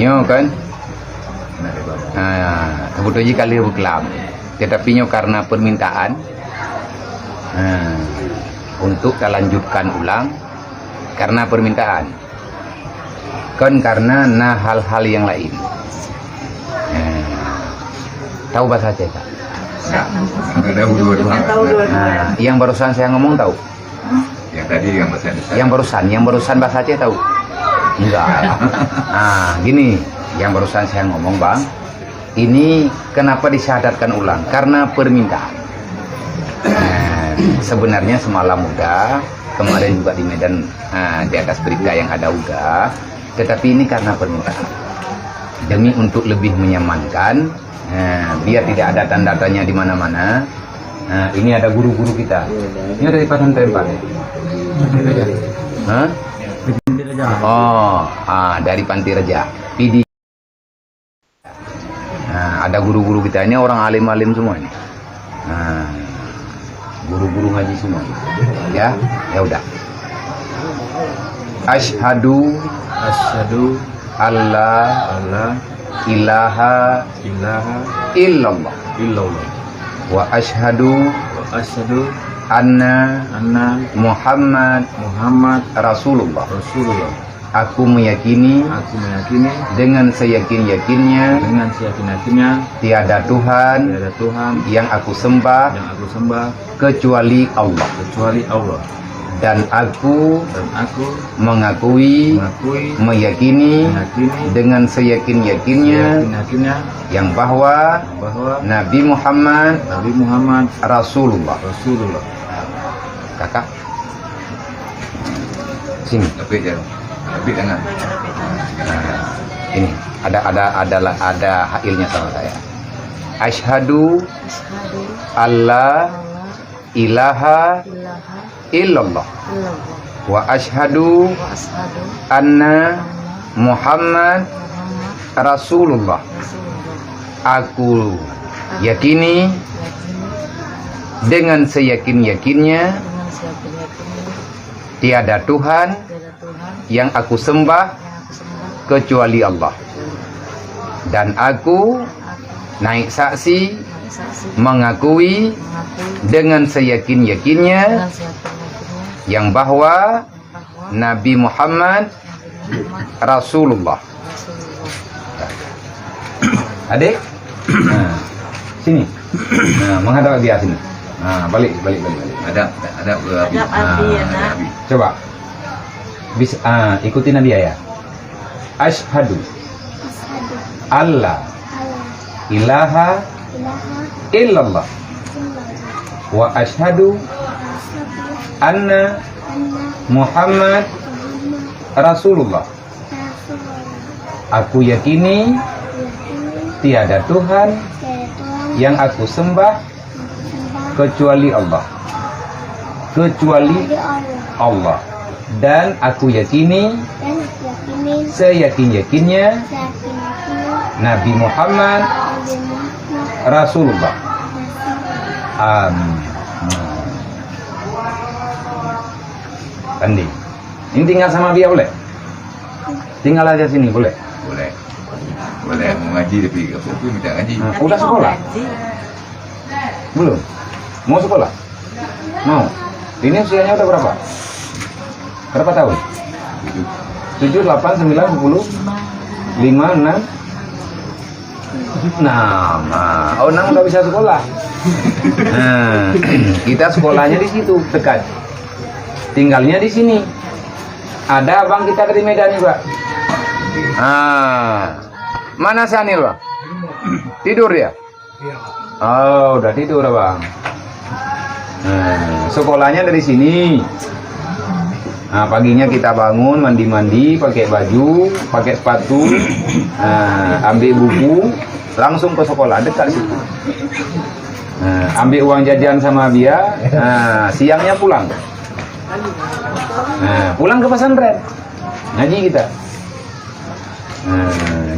Nyo kan. Kebetulan kali berkelam. Tetapi nyo karena permintaan untuk kita lanjutkan ulang karena permintaan. Kan karena hal-hal yang lain. Tahu bahasa Aceh tak? Yang barusan saya ngomong tahu? Yang tadi yang barusan bahasa Aceh tahu? Enggak. Gini, yang barusan saya ngomong bang, ini kenapa disyahadatkan ulang? Karena permintaan. Sebenarnya semalam udah, kemarin juga di Medan di atas berita yang ada udah, tetapi ini karena permintaan. Demi untuk lebih menyamankan, biar tidak ada tanda-tanya di mana-mana. Ini ada guru-guru kita. Ini dari pesantren Pak. Dari Panti Reja. PD. Ada guru-guru kita ini orang alim-alim semua ini. Guru-guru ngaji semua. Ya udah. Asyhadu alla ilaha illallah wa asyhadu anna Muhammad Rasulullah. Aku meyakini dengan seyakin-yakinnya tiada Tuhan yang aku sembah kecuali Allah. Dan aku mengakui meyakini dengan seyakin-yakinnya yang bahwa Nabi Muhammad Rasulullah. Kakak sini. Tapi jangan. Ini ada hailnya sama saya. Asyhadu alla ilaha illallah wa asyhadu anna Muhammad Rasulullah. Aku yakini dengan seyakin-yakinnya tiada Tuhan yang aku sembah kecuali Allah. Dan aku naik saksi mengakui dengan seyakin-yakinnya yang bahwa Nabi Muhammad Rasulullah. Adik, sini. Menghadap dia sini. Balik. Ada Abi. Coba. Bisa ikuti Nabi ya. Asyhadu alla ilaha illallah wa asyhadu anna Muhammad Rasulullah. Aku yakini tiada Tuhan yang aku sembah kecuali Allah. Dan aku yakini seyakin-yakinnya Nabi Muhammad Rasulullah. Andi, ini tinggal sama dia boleh? Tinggal aja sini boleh? Boleh mau ngaji tapi aku minta ngaji. Udah sekolah? Belum? Mau sekolah? Mau? Ini usianya udah berapa? Berapa tahun? 7, 8, 9, 10, 5, 6. 6 udah bisa sekolah. Kita sekolahnya di situ dekat. Tinggalnya di sini. Ada abang kita dari Medan juga. Mana Sanil bang? Tidur ya? Udah tidur bang. Sekolahnya dari sini. Paginya kita bangun, mandi-mandi, pakai baju, pakai sepatu, ambil buku, langsung ke sekolah dekat situ. Ambil uang jajan sama dia, siangnya pulang. Pulang ke pesantren, ngaji kita.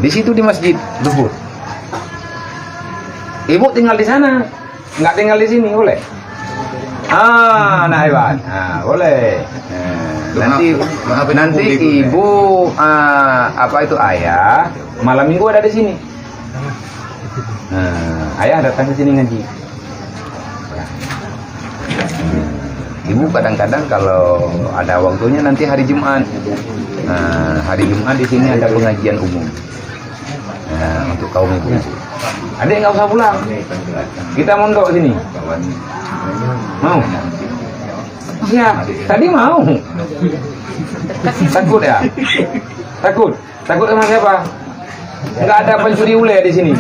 Di situ di masjid Duhur. Ibu tinggal di sana, nggak tinggal di sini boleh? Nah hebat, boleh. Nanti ibu apa itu ayah malam minggu ada di sini. Ayah datang ke sini ngaji. Ibu kadang-kadang kalau ada waktunya nanti hari Jumat. Hari Jumat di sini ada pengajian umum. Untuk kaum ibu. Adik nggak usah pulang. Kita mondok sini. Mau? Ya, tadi mau. Takut ya? Takut? Takut sama siapa? Nggak ada pencuri ule di sini.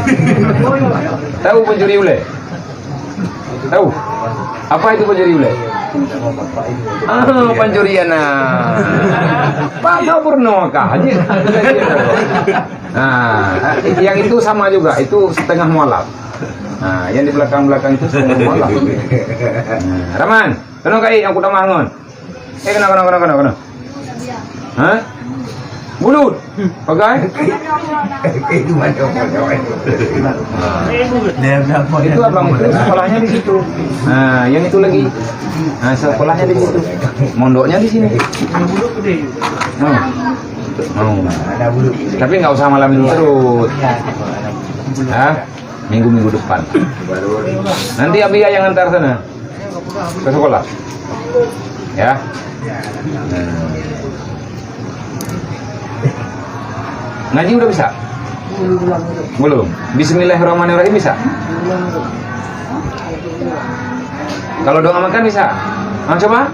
Tahu pencuri ule? Tahu? Apa itu pencuri ule? Pencurian. Pak Purno kah? Yang itu sama juga. Itu setengah mualaf. Yang di belakang-belakang itu setengah mualaf. Raman, kena kai yang kuda mangon. Kena. Hah? Bulut. Pakai? Itu abang itu sekolahnya di situ. Yang itu lagi. Sekolahnya di situ. Mondoknya di sini. Mau. Tapi nggak usah malam ini terus. Minggu-minggu depan. Nanti Abia yang antar sana ke sekolah. Ya. Ngaji udah bisa? Belum. Bismillahirrahmanirrahim bisa? Kalau doa makan bisa? Coba.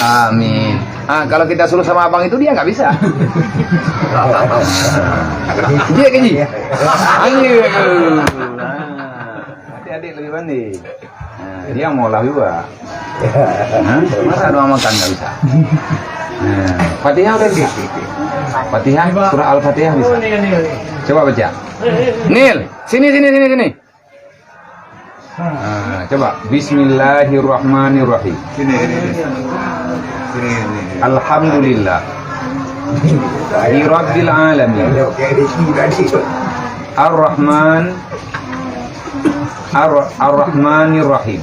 Amin. Kalau kita suruh sama abang itu dia nggak bisa. Dia keji. Adik-adik lebih pandai. Dia mau lah juga. Masa doa makan nggak bisa? Fatihah udah bisa. Fatihah, surah Al-Fatihah bisa. Coba baca. Nil, sini. Coba. Bismillahirrahmanirrahim. Sini. Alhamdulillah. Rabbil alamin. Ar-Rahmanir Rahim.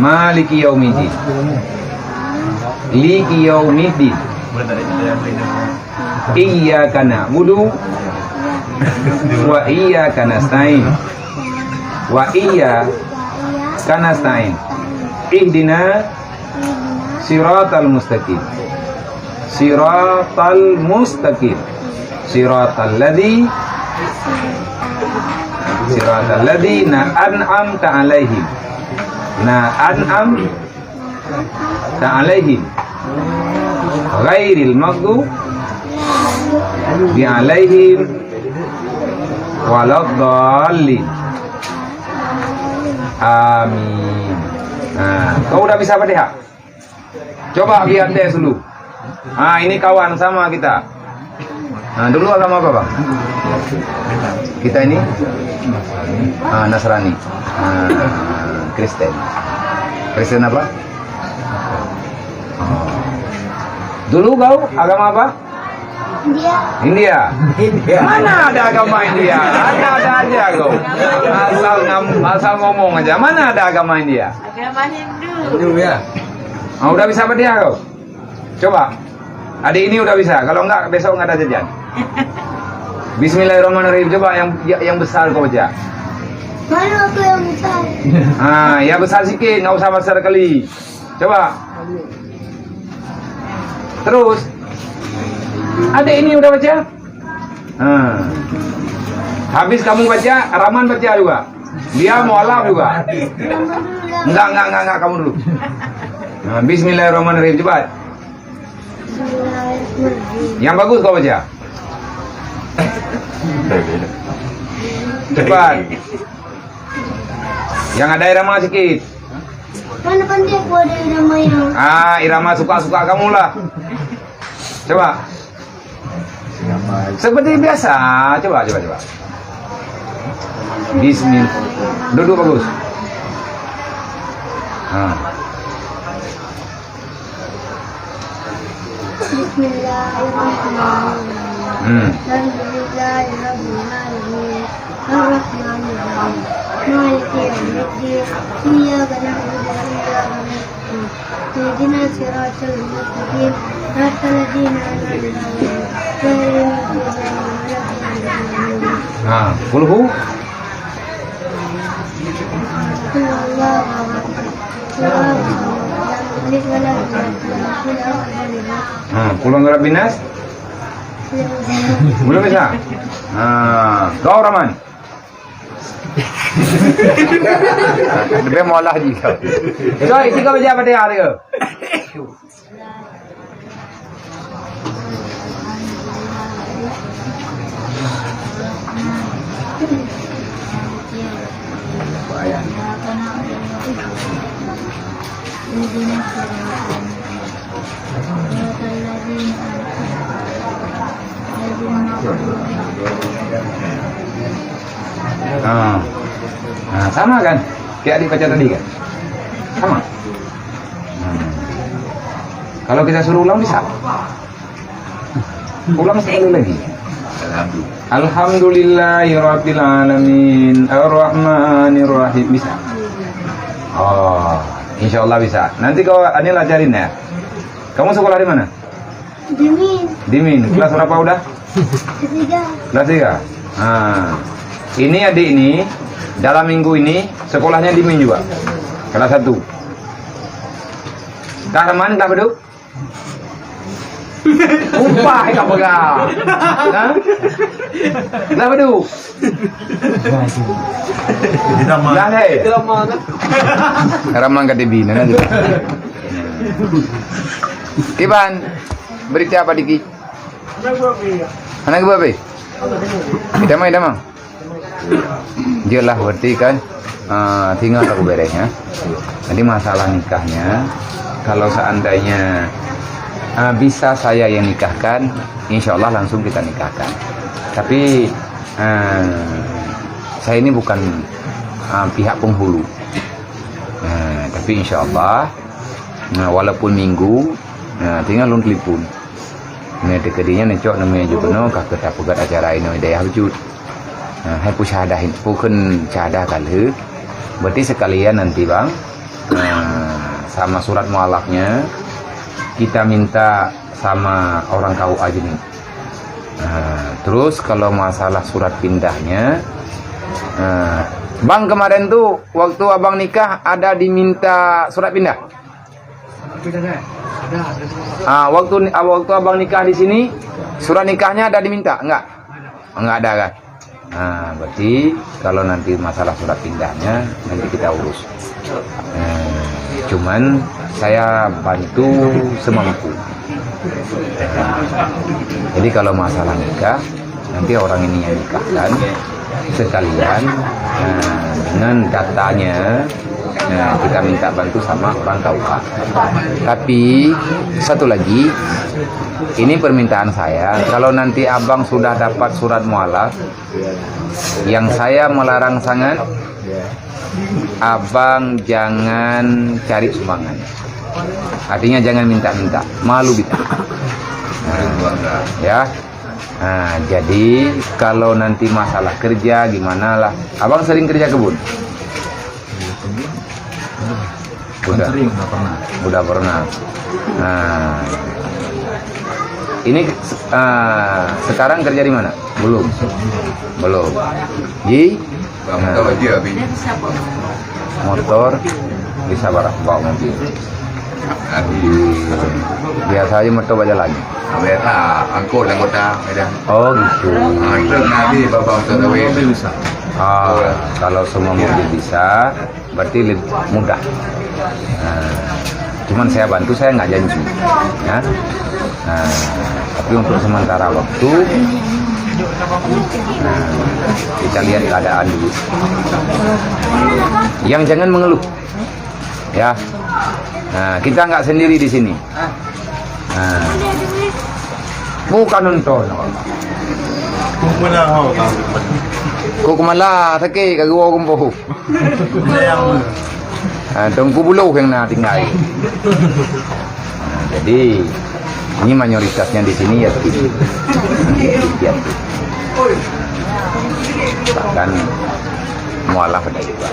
Maliki yaumiddin. Liki yaumiddin. Iyyaka na'budu wa iyyaka nasta'in. Wa iyyaka nasta'in. Ihdina siratal mustaqim. Siratal ladzina an'amta alaihim. An'amta alaihim. Ghairil maghdubi alaihim waladdallin. Amin. Kau udah bisa Fatihah? Coba lihat deh dulu. Ini kawan sama kita. Dulu agama apa, Bang? Kita ini Nasrani. Kristen. Kristen apa? Dulu kau agama apa? India. Mana ada agama India? Ada aja kau. Asal ngomong aja. Mana ada agama India? Agama Hindu. Ya. Udah bisa apa dia kau? Coba. Adik ini udah bisa. Kalau enggak besok enggak ada jajan. Bismillahirrahmanirrahim. Coba yang besar kau baca. Mana aku yang besar? Ya besar sikit, nggak usah besar kali. Coba. Terus. Adik ini udah baca? Habis kamu baca, Rahman baca juga. Dia mualaf juga. Enggak, kamu dulu. Bismillahirrahmanirrahim, cepat. Yang bagus kau baca. Cepat. Yang ada irama sikit. Mana pandai aku ada iramanya? Irama suka-suka kamu lah. Coba. Seperti biasa. Coba. Bismillah. Duduk bagus. Bismillahirrahmanirrahim. Alhamdulillahirrahmanirrahim. Ar-Rahmanir Rahim. Maliki yaumiddin. Iyyaka na'budu wa iyyaka nasta'in. Ihdinas siratal mustaqim. Siratal ladzina an'amta 'alaihim ghairil maghdubi 'alaihim waladdallin. Kulhu. Kulhu Rabbinas. Belum bisa. Kau Rahman. Dia mau lah juga. So, isi kau baca apa dia hari ke? Sama kan? Kayak adik baca tadi kan? Sama. Kalau kita suruh ulang bisa. Ulang sekali lagi. Alhamdulillahirabbil alamin arrahmanir rahim bisa. Oh, insyaallah bisa. Nanti kau Anil ajarin ya. Kamu sekolah di mana? Dimin. Kelas berapa udah? Ketiga. Kelas 3. Ini adik ini dalam minggu ini sekolahnya Dimin juga. Kelas 1. Kak Rahman, Kak Beduk? Upah Kak Pegang. Kak Beduk? Rahman Kak Dimin aja. Iban, berita apa Diki? Anak gua be? Idamang. Jelas berarti kan tinggal aku beresnya. Jadi masalah nikahnya, kalau seandainya bisa saya yang nikahkan, insya Allah langsung kita nikahkan. Tapi saya ini bukan pihak penghulu. Tapi insya Allah, walaupun minggu, tinggal lun telepon. Ini dekedinya necok namanya juga no kakek tak pegat acara ini daya wujud. Hai pusadahin, bukan cadah kali. Berarti sekalian nanti bang, sama surat mualafnya kita minta sama orang KUA nih. Terus kalau masalah surat pindahnya, bang kemarin tuh waktu abang nikah ada diminta surat pindah. Waktu abang nikah di sini surat nikahnya ada diminta enggak ada kan? Berarti kalau nanti masalah surat pindahnya nanti kita urus. Cuman saya bantu semampu. Jadi kalau masalah nikah nanti orang ini yang nikahkan sekalian dengan datanya. Kita minta bantu sama orang KUA. Tapi satu lagi, ini permintaan saya. Kalau nanti abang sudah dapat surat mualaf, yang saya melarang sangat, abang jangan cari sumbangan. Artinya jangan minta-minta, malu kita. Ya. Jadi kalau nanti masalah kerja gimana lah, abang sering kerja kebun. Udah pernah. Ini sekarang kerja di mana? Belum. Ji? Motor bisa bawa mobil. Biasa aja motor baca lagi. Angkut anggota. Oh gitu. Truk nanti bawa mobil bisa. Kalau semua mobil bisa, berarti lebih mudah. Cuman saya bantu, saya nggak janji, ya. Tapi untuk sementara waktu, kita lihat keadaan dulu. Yang jangan mengeluh, ya. Kita nggak sendiri di sini. Bukan nonton. Kau kemana? Sakit, kagak mau kumpuh. Tengku bulu yang nak tinggal. Jadi ini mayoritasnya di sini ya. bahkan mualaf ada juga.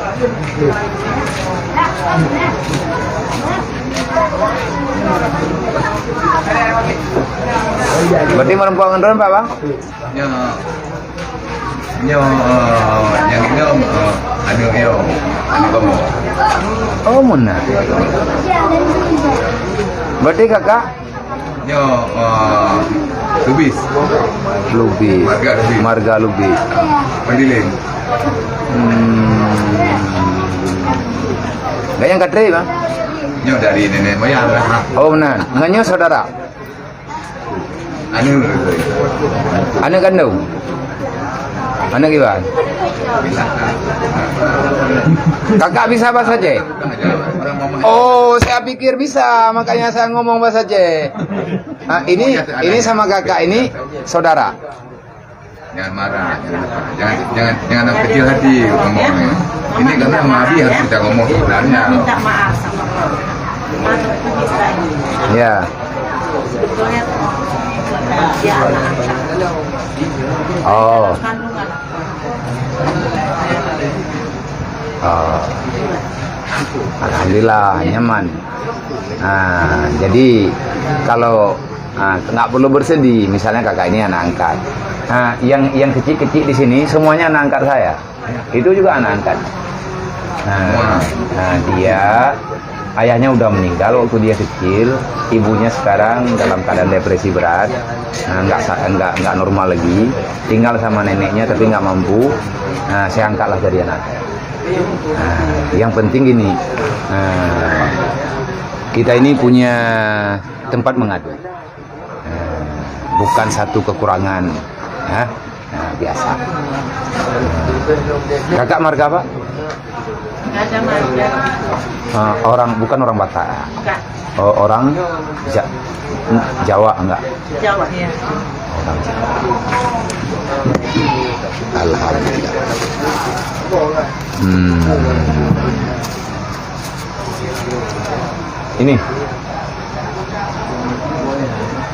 Berarti merempuan ngendron Pak Bang? Yang ini anu kamu. Oh Muna. Berarti kakak Lubis. Lubis. Marga Lubis. Marga Lubis. Pendiling. Gak yang katri Bang? Dari nenek moyang lah. Oh benar. Nganyo saudara? Anu Anak kandung? Anak gimana? bisa. Kakak bisa bahasa Aceh? Orang ngomong. Oh, saya pikir bisa, makanya saya ngomong bahasa Aceh. Nah, ini sama kakak ini saudara. Jangan marah, jangan anak kecil hati ngomongnya. Ini karena sama Abi harus kita ngomong sebenarnya. Minta maaf sama Allah. Atau bisa ini. Ya. Sebetulnya dia anak-anak. Oh. Kandungan. Oh. Alhamdulillah nyaman. Nah, jadi kalau nggak perlu bersedih, misalnya kakak ini anak angkat. Nah, yang kecil-kecil di sini semuanya anak angkat saya. Itu juga anak angkat. Nah, dia ayahnya udah meninggal waktu dia kecil, ibunya sekarang dalam keadaan depresi berat, nggak normal lagi, tinggal sama neneknya tapi nggak mampu. Nah, saya angkatlah jadi anak. Nah, yang penting gini, kita ini punya tempat mengadu, bukan satu kekurangan, nah, biasa. Kakak marga apa? Nggak ada marga. Bukan orang Batak. Bukan. Oh, orang Jawa enggak? Jawa ya. Orang Jawa. Alhamdulillah. Ini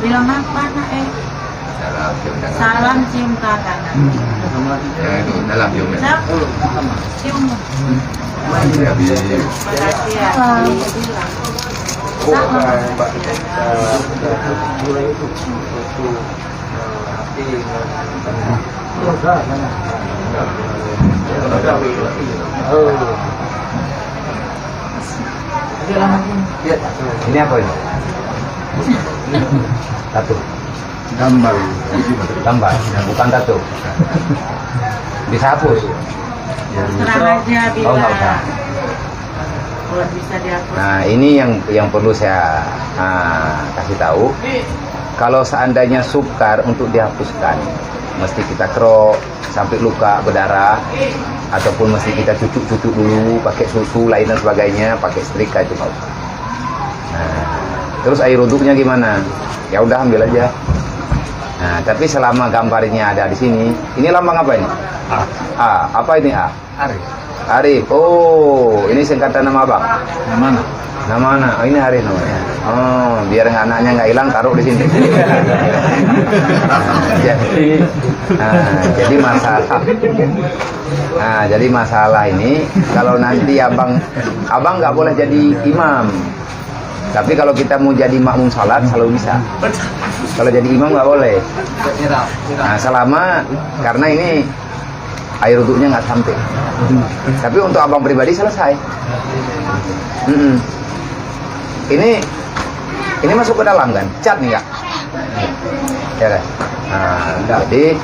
Bilang apa nak Salam cium kakak. Ya itu dalam cium. Cium. Ya, Makasih ya. Ini apa ini? Tato. gambar. Gambar, bukan tato. Bisa hapus. Terang aja bila. Oh, nggak usah. Kalau bisa dihapus. Nah, ini yang perlu saya kasih tahu. Kalau seandainya sukar untuk dihapuskan, mesti kita kerok sampai luka berdarah, ataupun mesti kita cucuk-cucuk dulu pakai susu lain dan sebagainya, pakai setrika itu nggak usah. Nah, terus air wuduknya gimana? Ya udah ambil aja. Nah, tapi selama gambarnya ada di sini, ini lambang apa ini? A. Apa ini A? Arif. Arif. Oh, ini singkatan nama abang. Mana? Nama oh, ini Arif namanya. Oh, biar anaknya nggak hilang, taruh di sini. Jadi masalah ini kalau nanti abang nggak boleh jadi imam. Tapi kalau kita mau jadi makmum salat selalu bisa. Kalau jadi imam nggak boleh. Nah, selama karena ini air wuduknya nggak sampai. Tapi untuk abang pribadi selesai. Ini masuk ke dalam kan? Cat nih kak? Ya kan? Nah, jadi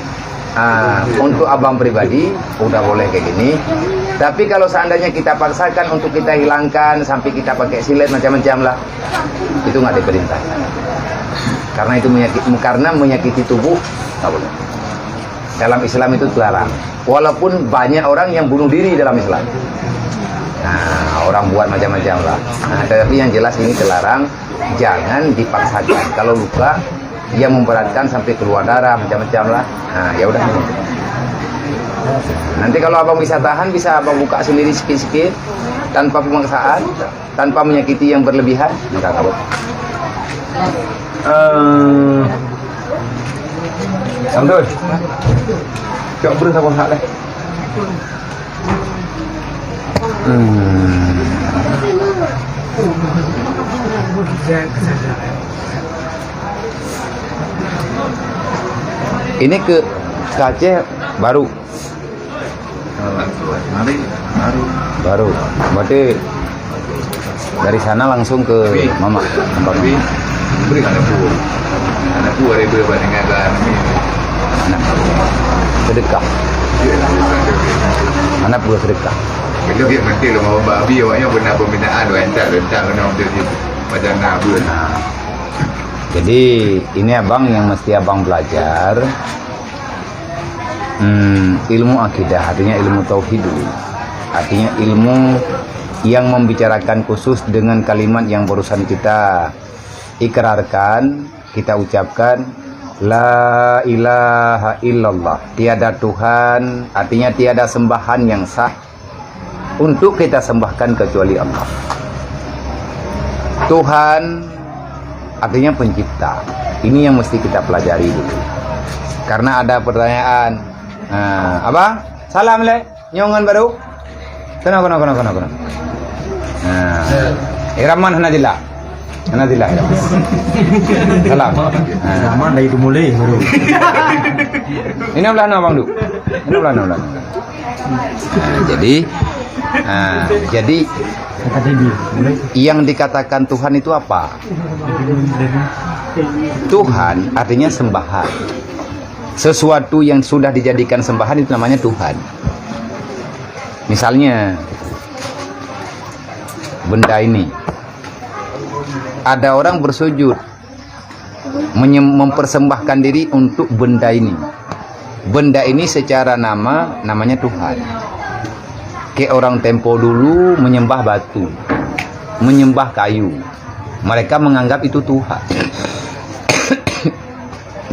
untuk abang pribadi udah boleh kayak gini. Tapi kalau seandainya kita paksakan untuk kita hilangkan sampai kita pakai silet macam-macam lah, itu nggak diperintahkan. Karena itu menyakiti tubuh nggak boleh. Dalam Islam itu terlarang. Walaupun banyak orang yang bunuh diri dalam Islam. Nah, orang buat macam-macam lah. Nah, tapi yang jelas ini terlarang. Jangan dipaksakan. Kalau luka, dia memberatkan sampai keluar darah macam-macam lah. Nah, ya udah. Nanti kalau abang bisa tahan, bisa abang buka sendiri sikit-sikit tanpa pemaksaan, tanpa menyakiti yang berlebihan, maka kabut. Samsul. Cok berusaha bosak deh. Ini ke Aceh baru. Mari, Baru. Berarti dari sana langsung ke Mama. Tempat tapi Mama. beri anakku ada berbandingan Anak sedekah. Anak buah sedekah. Kalau dia mesti lo mau babi awaknya benar pembinaan rentak kena untuk macam nabu. Nah, jadi ini abang yang mesti abang belajar ilmu akidah, artinya ilmu tauhid, artinya ilmu yang membicarakan khusus dengan kalimat yang barusan kita ikrarkan, kita ucapkan la ilaha illallah, tiada Tuhan, artinya tiada sembahan yang sah untuk kita sembahkan kecuali Allah. Tuhan artinya pencipta. Ini yang mesti kita pelajari dulu. Karena ada pertanyaan, apa? Salam le, nyongan baru. Kenapa? Iraman Hanadillah. Salam. Zaman dari itu mulai baru. Ini belah no bang du. Ini belah no. Jadi Kata dia mulai. yang dikatakan Tuhan itu apa? Tuhan artinya sembahan. Sesuatu yang sudah dijadikan sembahan itu namanya Tuhan. Misalnya benda ini, ada orang bersujud mempersembahkan diri untuk benda ini. Benda ini secara namanya Tuhan. Kayak orang tempo dulu menyembah batu, menyembah kayu. Mereka menganggap itu Tuhan.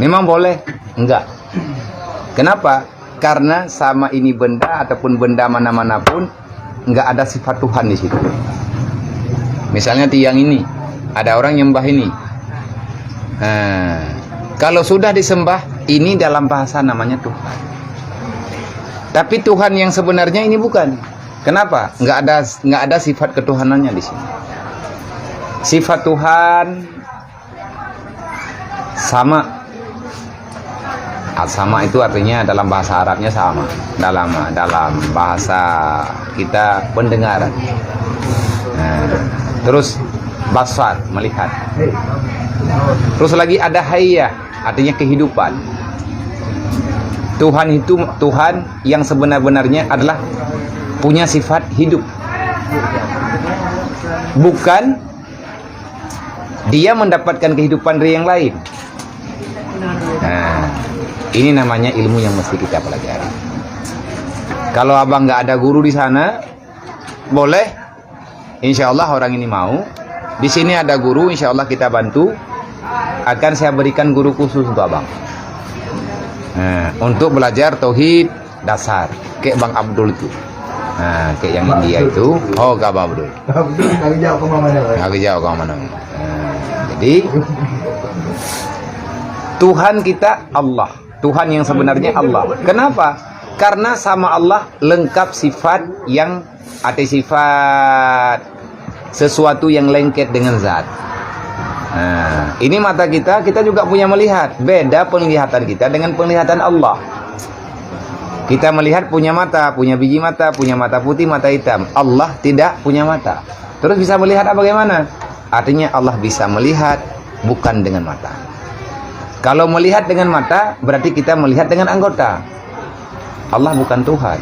Memang boleh? Enggak. Kenapa? Karena sama ini benda ataupun benda mana-mana pun enggak ada sifat Tuhan di situ. Misalnya tiang ini, ada orang nyembah ini. Kalau sudah disembah, ini dalam bahasa namanya Tuhan. Tapi Tuhan yang sebenarnya ini bukan. Kenapa? Enggak ada sifat ketuhanannya di sini. Sifat Tuhan sama. Sama itu artinya dalam bahasa Arabnya sama. Dalam bahasa kita pendengaran. Terus basar, melihat. Terus lagi ada hayya, artinya kehidupan. Tuhan itu Tuhan yang sebenar-benarnya adalah punya sifat hidup. Bukan dia mendapatkan kehidupan dari yang lain. Ini namanya ilmu yang mesti kita pelajari. Kalau abang nggak ada guru di sana, boleh. Insya Allah orang ini mau. Di sini ada guru, insya Allah kita bantu. Akan saya berikan guru khusus untuk abang. Untuk belajar tauhid dasar, kayak Bang Abdul itu. Kayak yang India itu. Oh, Kak Bang Abdul. Lagi jauh ke mana? Jadi Tuhan kita Allah. Tuhan yang sebenarnya Allah. Kenapa? Karena sama Allah lengkap sifat yang ada sifat sesuatu yang lengket dengan zat. Ini mata kita juga punya melihat. Beda penglihatan kita dengan penglihatan Allah. Kita melihat punya mata, punya biji mata, punya mata putih, mata hitam. Allah tidak punya mata. Terus bisa melihat apa bagaimana? Artinya Allah bisa melihat bukan dengan mata. Kalau melihat dengan mata, berarti kita melihat dengan anggota. Allah bukan Tuhan.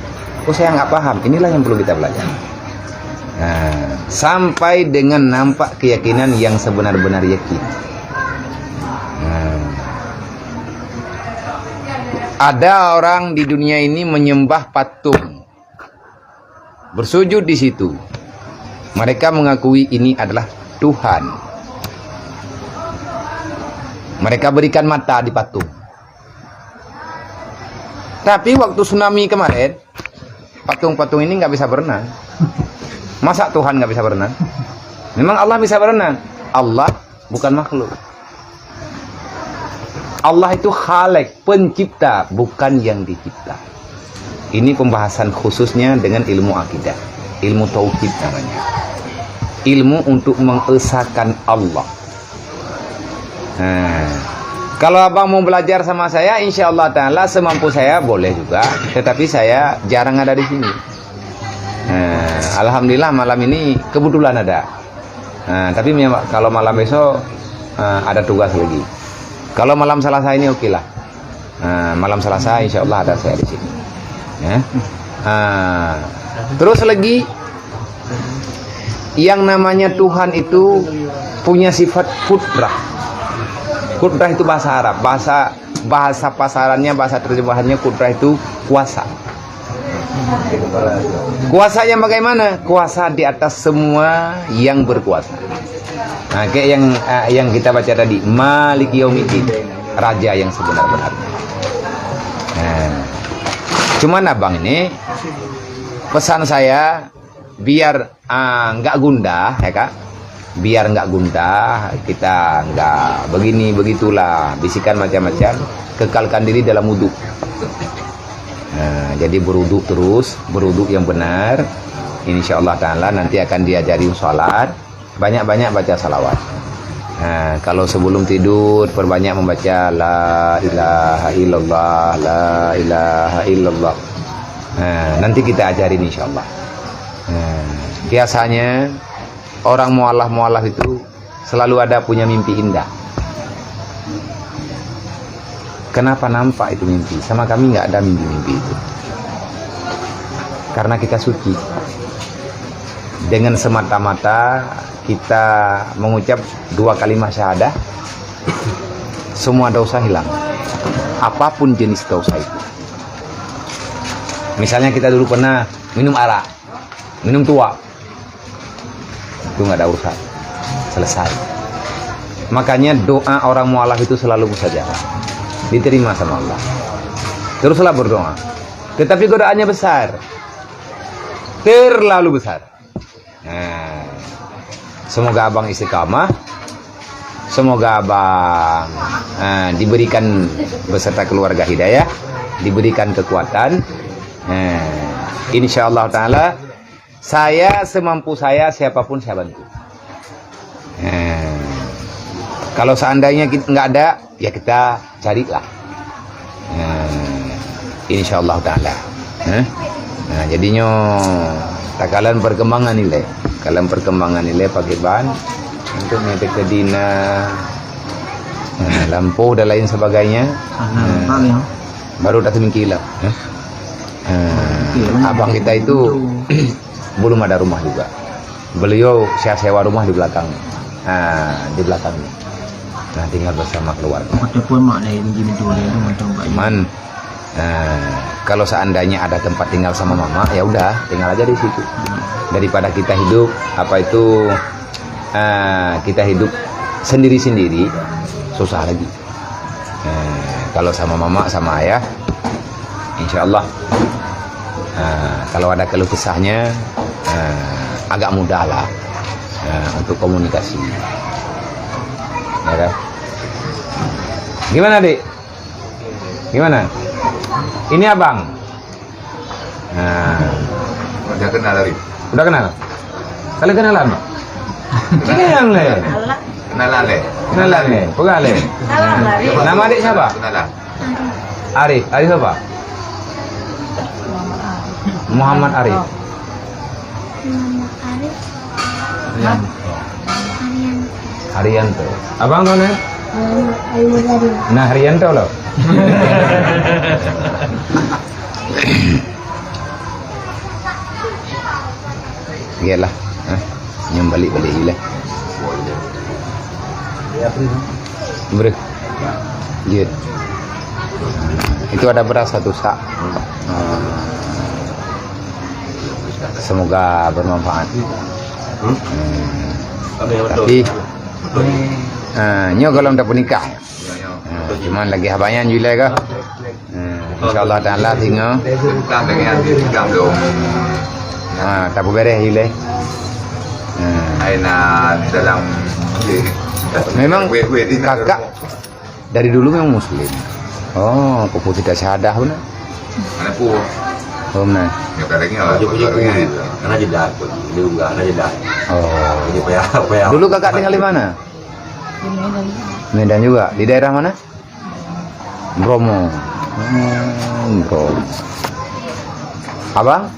Oh, saya nggak paham. Inilah yang perlu kita belajar. Sampai dengan nampak keyakinan yang sebenar-benar yakin. Ada orang di dunia ini menyembah patung, bersujud di situ. Mereka mengakui ini adalah Tuhan. Mereka berikan mata di patung. Tapi waktu tsunami kemarin, patung-patung ini nggak bisa berenang. Masa Tuhan nggak bisa berenang? Memang Allah bisa berenang. Allah bukan makhluk. Allah itu khalik, pencipta, bukan yang dicipta. Ini pembahasan khususnya dengan ilmu akidah, ilmu tauhid namanya. Ilmu untuk mengesahkan Allah. Nah, kalau abang mau belajar sama saya, insya Allah Ta'ala semampu saya boleh juga. Tetapi saya jarang ada di sini. Nah, alhamdulillah malam ini kebetulan ada. Nah, tapi kalau malam besok ada tugas lagi. Kalau malam Selasa ini oke lah. Malam Selasa insya Allah ada saya di sini. Ya. Terus lagi yang namanya Tuhan itu punya sifat kudrah. Kudrah itu bahasa Arab, bahasa pasarannya, bahasa terjemahannya kudrah itu kuasa. Kuasanya bagaimana? Kuasa di atas semua yang berkuasa. Nah, kayak yang kita baca tadi, Malik Yaumiddin, raja yang sebenar-benarnya. Nah, cuman abang ini pesan saya biar nggak gundah, ya kak. Biar nggak gundah, kita nggak begini begitulah, bisikan macam-macam, kekalkan diri dalam wudhu. Nah, jadi berwudhu terus, berwudhu yang benar. Insya Allah Ta'ala nanti akan diajari sholat, banyak-banyak baca salawat. Nah, kalau sebelum tidur perbanyak membaca La ilaha illallah, La ilaha illallah. Nah, nanti kita ajarin insya Allah. Nah, biasanya orang mualaf itu selalu ada punya mimpi indah. Kenapa nampak itu mimpi? Sama kami nggak ada mimpi-mimpi itu. Karena kita suci. Dengan semata-mata kita mengucap 2 kalimat syahadah, semua dosa hilang. Apapun jenis dosa itu. Misalnya kita dulu pernah minum arak, minum tua, itu nggak ada urusan, selesai. Makanya doa orang mualaf itu selalu mustajabah, diterima sama Allah. Teruslah berdoa. Tetapi godaannya besar, terlalu besar. Nah, semoga abang istiqamah, semoga abang diberikan beserta keluarga hidayah, diberikan kekuatan. Insya Allah Ta'ala saya semampu saya, siapapun saya bantu. Kalau seandainya nggak ada, ya kita carilah. Insya Allah Ta'ala. Nah, jadinya kalian perkembangan nilai, pakai ban untuk metik ke dina, lampu dan lain sebagainya. Baru datang kilap. Abang kita itu belum ada rumah juga. Beliau saya sewa rumah di belakang. Di belakangnya. Nah, tinggal bersama keluarga. Man, kalau seandainya ada tempat tinggal sama mama, ya udah, tinggal aja di situ. Daripada kita hidup kita hidup sendiri-sendiri, susah lagi. Kalau sama mama sama ayah, insya Allah kalau ada keluh kesahnya agak mudah lah untuk komunikasi. Ya kan? Gimana, Dik? Gimana? Ini abang. Udah kenal Arif. Udah kenal? Kalian kenalan, Pak? Kenalan le. Kenalan le. Kenalan le. Pegang le. Nama adik siapa? Kenalan. Arif. Arif apa? Muhammad Arif. Muhammad Arif. Haryanto. Abang tuh nih? Al-Muzari. Nah, Haryanto loh. Iyalah, senyum balik-balik gila. Ber. Lihat. Itu ada beras 1 sak. Semoga bermanfaat. Tapi nyo kalau udah nikah. Cuman lagi habayan Julai ke. Insyaallah Ta'ala tinggal. Kita dengan kita belum. Tak beres Julai. Aina dalam Memang kakak dari dulu memang muslim. Oh, pupu tidak syahadah benar. mana pun Hôm nay. Nhiều cái đánh ở Punya karena jeda, dia enggak karena jeda. Oh. Jadi payah. Dulu kakak tinggal di mana? Medan juga. Di daerah mana? Bromo. Bromo. Abang?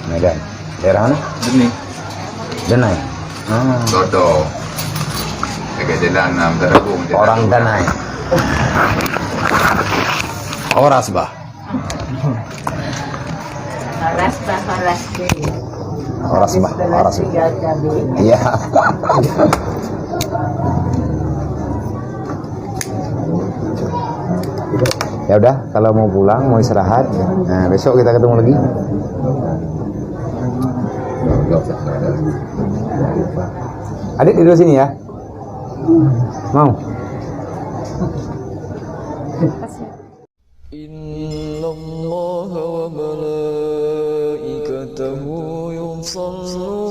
Medan. Daerah mana? Bening. Denai. Dodo. Kayak jalan terhubung. Orang Denai. Oras bah. Horas bah, horas deh. Oras bah. Oras bah. Iya. Ya udah, kalau mau pulang, mau istirahat, nah besok kita ketemu lagi. Adik tidur sini ya. Mau? Inna Allah wa malaikatahu yusalluna